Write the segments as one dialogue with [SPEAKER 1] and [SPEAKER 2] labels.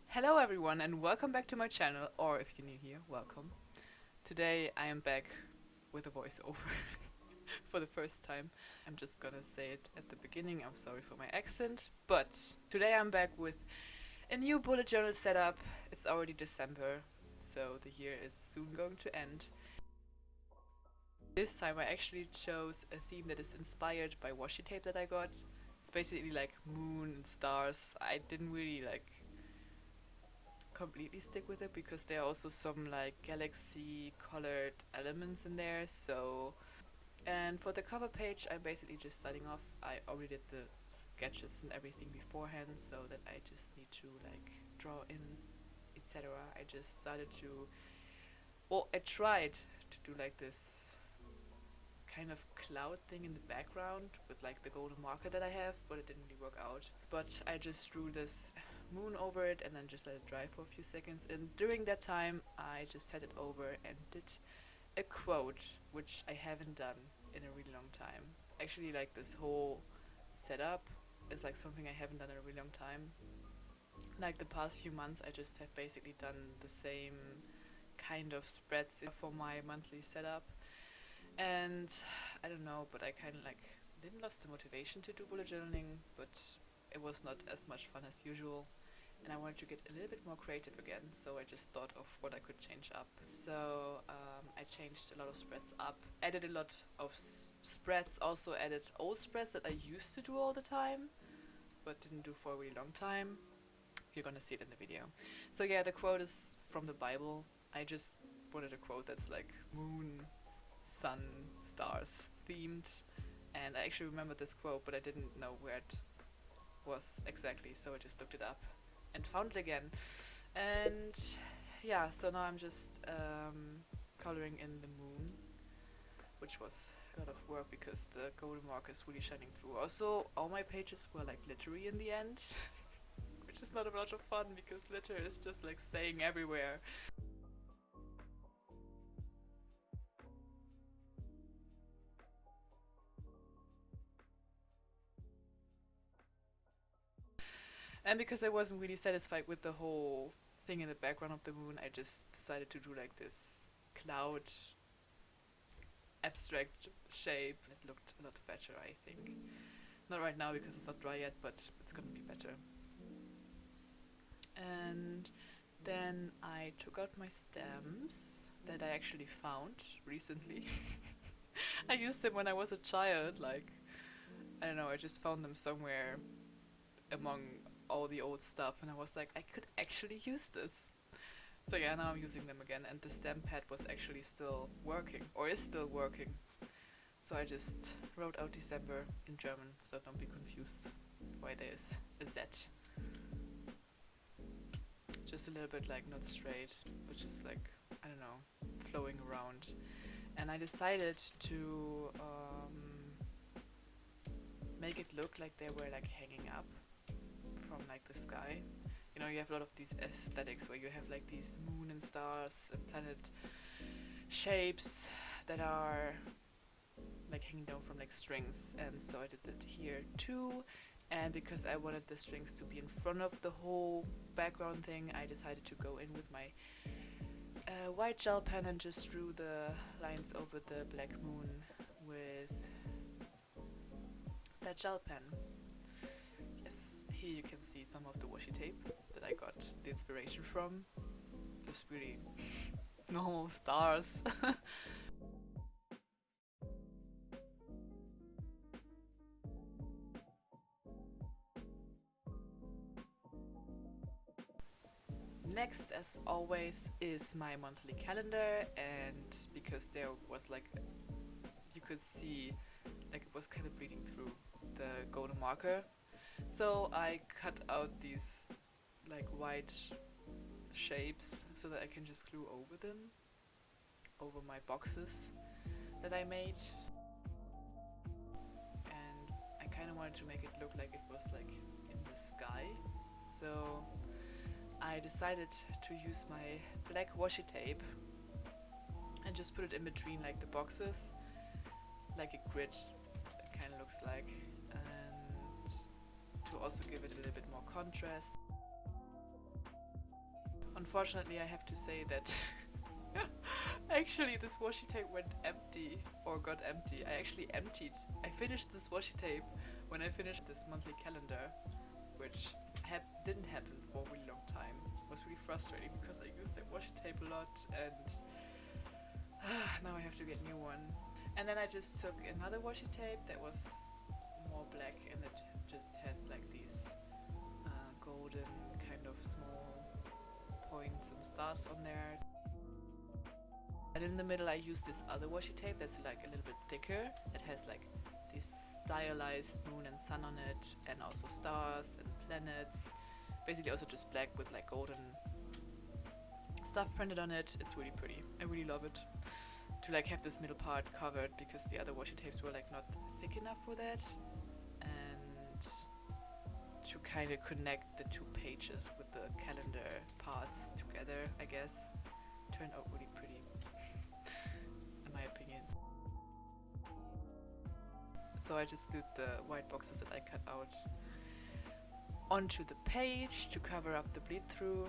[SPEAKER 1] Hello everyone and welcome back to my channel, or if you're new here, welcome. Today I am back with a voiceover for the first time. I'm just gonna say it at the beginning, I'm sorry for my accent, but today I'm back with a new bullet journal setup. It's already December, so the year is soon going to end. This time I actually chose a theme that is inspired by washi tape that I got. It's basically like moon and stars. I didn't really completely stick with it because there are also some like galaxy colored elements in there. And for the cover page I'm basically just starting off. I already did the sketches and everything beforehand, so that I just need to like draw in, etc. I just started to, well, I tried to do like this kind of cloud thing in the background with like the golden marker that I have, but it didn't really work out. But I just drew this moon over it and then just let it dry for a few seconds, and during that time I just had it over and did a quote, which I haven't done in a really long time. Actually, like this whole setup is like something I haven't done in a really long time. Like the past few months I just have basically done the same kind of spreads for my monthly setup, and I don't know, but I kind of like didn't lost the motivation to do bullet journaling, but it was not as much fun as usual, and I wanted to get a little bit more creative again, so I just thought of what I could change up. So I changed a lot of spreads up, added a lot of spreads, also added old spreads that I used to do all the time but didn't do for a really long time. You're gonna see it in the video. So yeah, the quote is from the Bible. I just wanted a quote that's like moon, sun, stars themed, and I actually remembered this quote, but I didn't know where it was exactly, so I just looked it up and found it again. And yeah, so now I'm just coloring in the moon, which was a lot of work because the golden marker is really shining through. Also, all my pages were like glittery in the end, which is not a lot of fun because glitter is just like staying everywhere. And because I wasn't really satisfied with the whole thing in the background of the moon, I just decided to do like this cloud abstract shape. It looked a lot better, I think. Not right now because it's not dry yet, but it's gonna be better. And then I took out my stamps that I actually found recently. I used them when I was a child, like, I don't know, I just found them somewhere among all the old stuff, and I was like, I could actually use this. So yeah, now I'm using them again, and the stamp pad was actually still working, or is still working. So I just wrote out December in German, so don't be confused why there's a Z. Just a little bit like not straight, but just like, I don't know, flowing around. And I decided to make it look like they were like hanging up from like the sky. You know, you have a lot of these aesthetics where you have like these moon and stars and planet shapes that are like hanging down from like strings, and so I did that here too. And because I wanted the strings to be in front of the whole background thing, I decided to go in with my white gel pen and just drew the lines over the black moon with that gel pen. Yes, here you can see some of the washi tape that I got the inspiration from. Just really normal stars. Next, as always, is my monthly calendar, and because there was like, you could see like it was kind of bleeding through the golden marker, so I cut out these like white shapes so that I can just glue over them, over my boxes that I made. And I kind of wanted to make it look like it was like in the sky, so I decided to use my black washi tape and just put it in between like the boxes, like a grid, it kind of looks like, and to also give it a little bit more contrast. Unfortunately, I have to say that actually this washi tape went empty, or got empty. I finished this washi tape when I finished this monthly calendar, which didn't happen for a really long time. It was really frustrating because I used that washi tape a lot, and now I have to get a new one. And then I just took another washi tape that was more black, and it just had like these golden kind of small points and stars on there. And in the middle I used this other washi tape that's like a little bit thicker. It has like this stylized moon and sun on it, and also stars and planets. Basically also just black with like golden stuff printed on it. It's really pretty. I really love it. To like have this middle part covered, because the other washi tapes were like not thick enough for that. And to kind of connect the two pages with the calendar parts together, I guess. Turned out really pretty, in my opinion. So I just glued the white boxes that I cut out onto the page to cover up the bleed through.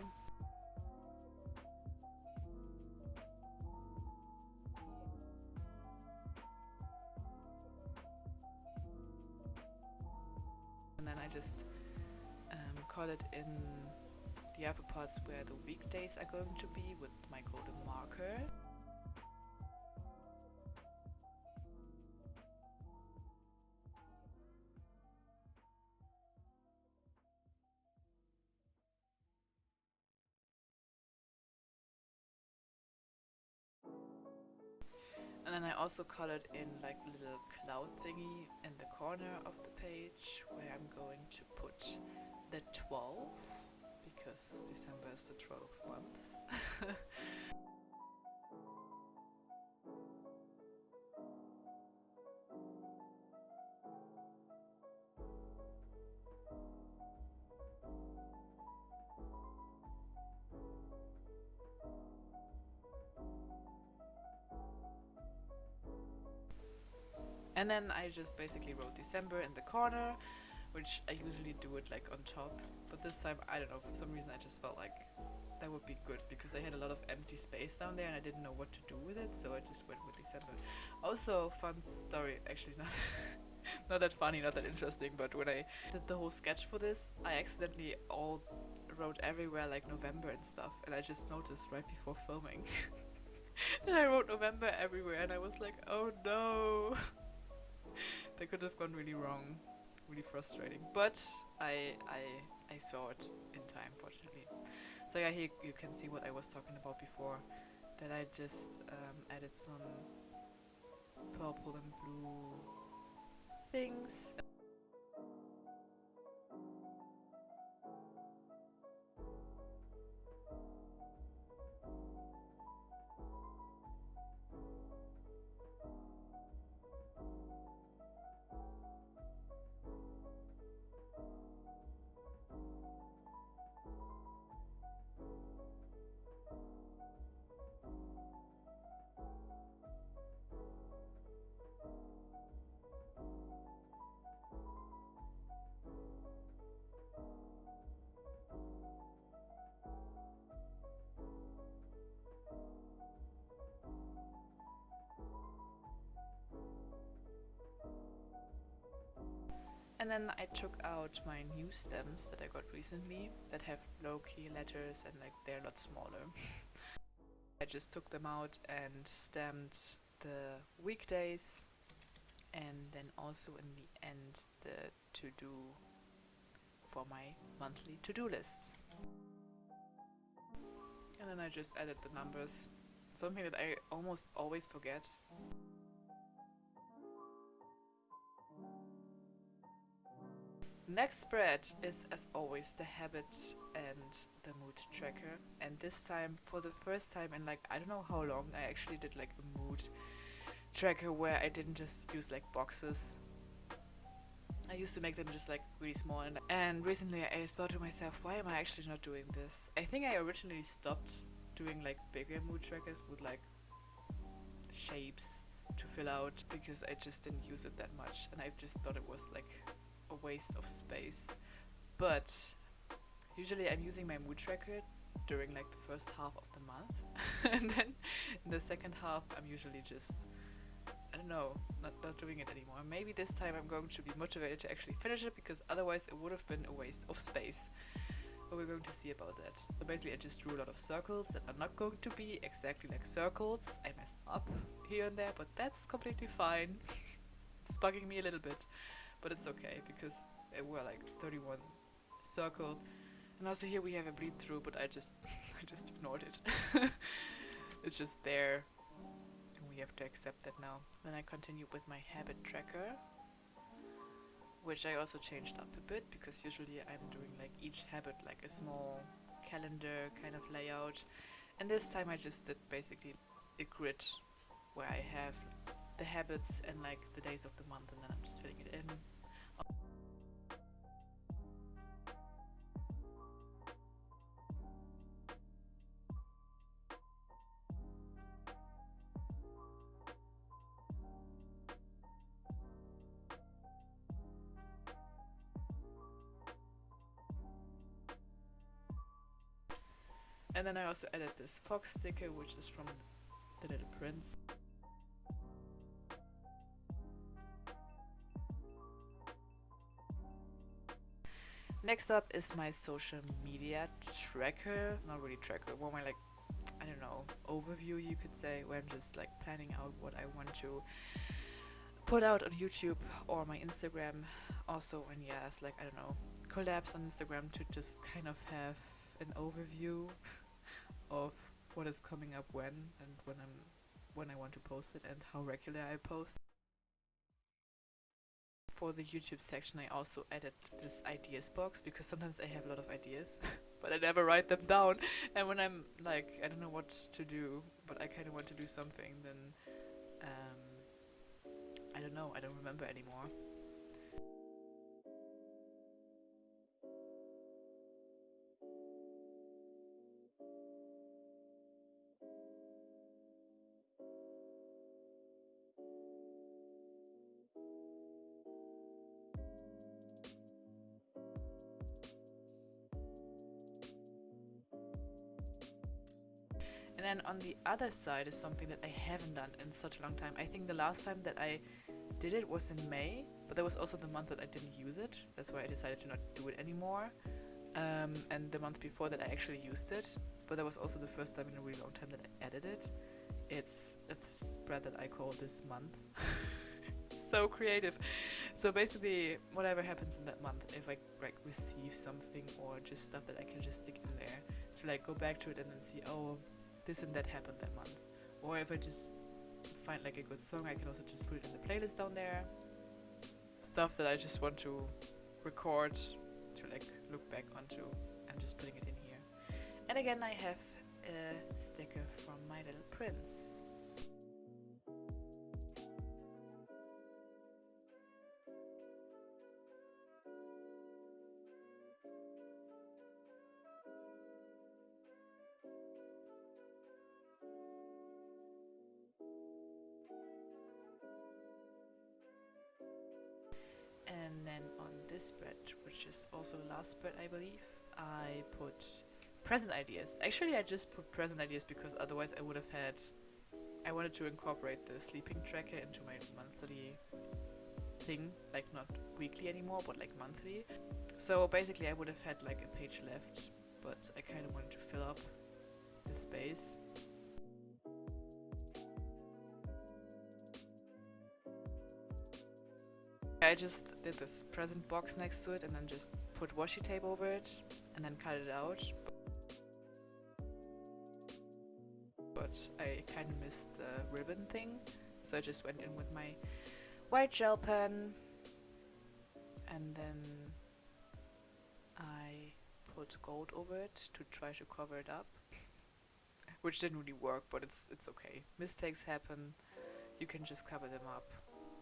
[SPEAKER 1] And then I just colored in the upper parts where the weekdays are going to be with my golden marker. And then I also colored in like a little cloud thingy in the corner of the page where I'm going to put the 12, because December is the 12th month. And then I just basically wrote December in the corner, which I usually do it like on top. But this time, I don't know, for some reason I just felt like that would be good, because I had a lot of empty space down there and I didn't know what to do with it, so I just went with December. Also, fun story, actually not not that funny, not that interesting, but when I did the whole sketch for this, I accidentally wrote everywhere like November and stuff, and I just noticed right before filming that I wrote November everywhere, and I was like, oh no. That could have gone really wrong, really frustrating. But I saw it in time, fortunately. So yeah, here you can see what I was talking about before, that I just added some purple and blue things. And then I took out my new stems that I got recently that have low-key letters and like they're a lot smaller. I just took them out and stamped the weekdays, and then also in the end the to-do for my monthly to-do lists. And then I just added the numbers, something that I almost always forget. Next spread is, as always, the habit and the mood tracker. And this time, for the first time in like, I don't know how long, I actually did like a mood tracker where I didn't just use like boxes. I used to make them just like really small, and recently I thought to myself, why am I actually not doing this? I think I originally stopped doing like bigger mood trackers with like shapes to fill out, because I just didn't use it that much, and I just thought it was like a waste of space. But usually I'm using my mood tracker during like the first half of the month. And then in the second half I'm usually just, I don't know, not doing it anymore. Maybe this time I'm going to be motivated to actually finish it, because otherwise it would have been a waste of space. But we're going to see about that. So basically I just drew a lot of circles that are not going to be exactly like circles. I messed up here and there, but that's completely fine. It's bugging me a little bit, but it's okay because it were like 31 circles. And also here we have a bleed through, but I just ignored it. It's just there. And we have to accept that now. Then I continue with my habit tracker, which I also changed up a bit, because usually I'm doing like each habit like a small calendar kind of layout, and this time I just did basically a grid where I have the habits and like the days of the month, and then I'm just filling it in. And then I also added this fox sticker, which is from The Little Prince. Next up is my social media tracker. Not really tracker, more my like, I don't know, overview you could say, where I'm just like planning out what I want to put out on YouTube or my Instagram. Also, and yes, like, I don't know, collabs on Instagram, to just kind of have an overview of what is coming up when, and when I want to post it, and how regular I post. For the YouTube section I also added this ideas box, because sometimes I have a lot of ideas but I never write them down, and when I'm like, I don't know what to do but I kind of want to do something, then I don't know, I don't remember anymore. And then on the other side is something that I haven't done in such a long time. I think the last time that I did it was in May, but that was also the month that I didn't use it. That's why I decided to not do it anymore. And the month before that I actually used it, but that was also the first time in a really long time that I added it. It's a spread that I call This Month. So creative. So basically, whatever happens in that month, if I like receive something or just stuff that I can just stick in there to like go back to it and then see, oh, this and that happened that month. Or if I just find like a good song, I can also just put it in the playlist down there. Stuff that I just want to record to like look back onto, and just putting it in here. And again, I have a sticker from My Little Prince. And then on this spread, which is also the last spread I believe, I put present ideas. Actually I just put present ideas because otherwise I would have had, I wanted to incorporate the sleeping tracker into my monthly thing, like not weekly anymore but like monthly. So basically I would have had like a page left, but I kind of wanted to fill up the space. I just did this present box next to it and then just put washi tape over it and then cut it out. But I kind of missed the ribbon thing, so I just went in with my white gel pen and then I put gold over it to try to cover it up, which didn't really work, but it's okay. Mistakes happen, you can just cover them up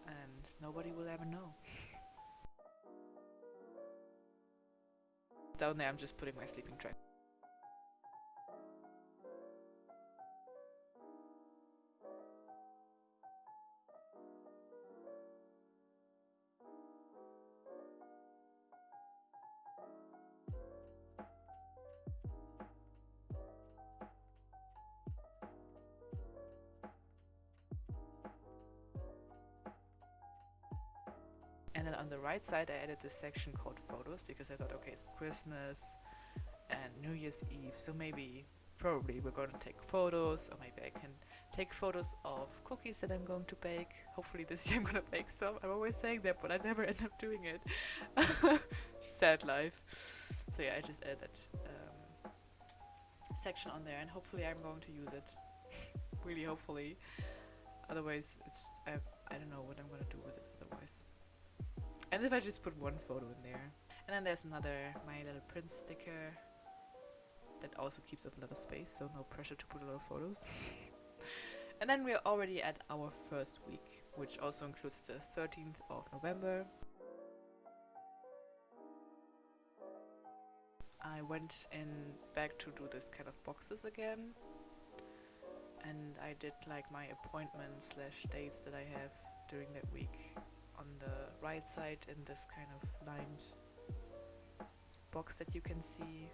[SPEAKER 1] and nobody will ever know. Down there I'm just putting my sleeping track. And then on the right side I added this section called photos because I thought, okay, it's Christmas and New Year's Eve, so probably we're going to take photos, or maybe I can take photos of cookies that I'm going to bake. Hopefully this year I'm gonna bake some. I'm always saying that, but I never end up doing it. Sad life. So yeah, I just added that section on there, and hopefully I'm going to use it. Really, hopefully. Otherwise, I don't know what I'm gonna do with it otherwise. And if I just put one photo in there. And then there's another My Little Prince sticker that also keeps up a lot of space, so no pressure to put a lot of photos. And then we're already at our first week, which also includes the 13th of November. I went back to do this kind of boxes again, and I did like my appointments / dates that I have during that week on the right side in this kind of lined box that you can see.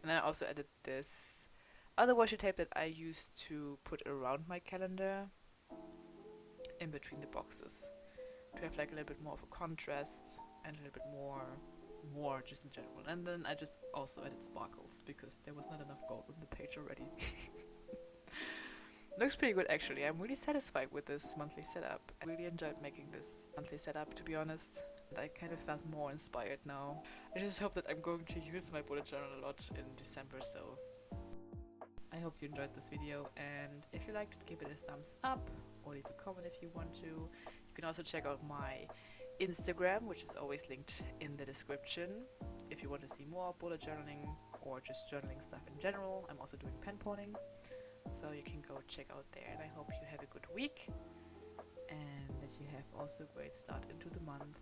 [SPEAKER 1] And I also added this other washi tape that I used to put around my calendar in between the boxes to have like a little bit more of a contrast and a little bit more just in general. And then I just also added sparkles because there was not enough gold on the page already. Looks pretty good actually. I'm really satisfied with this monthly setup. I really enjoyed making this monthly setup, to be honest. And I kind of felt more inspired now. I just hope that I'm going to use my bullet journal a lot in December, so I hope you enjoyed this video, and if you liked it, give it a thumbs up or leave a comment if you want to. You can also check out my Instagram, which is always linked in the description, if you want to see more bullet journaling or just journaling stuff in general. I'm also doing pen pawning, so you can go check out there, and I hope you have a good week and that you have also a great start into the month.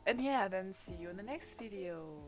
[SPEAKER 1] And yeah, then see you in the next video.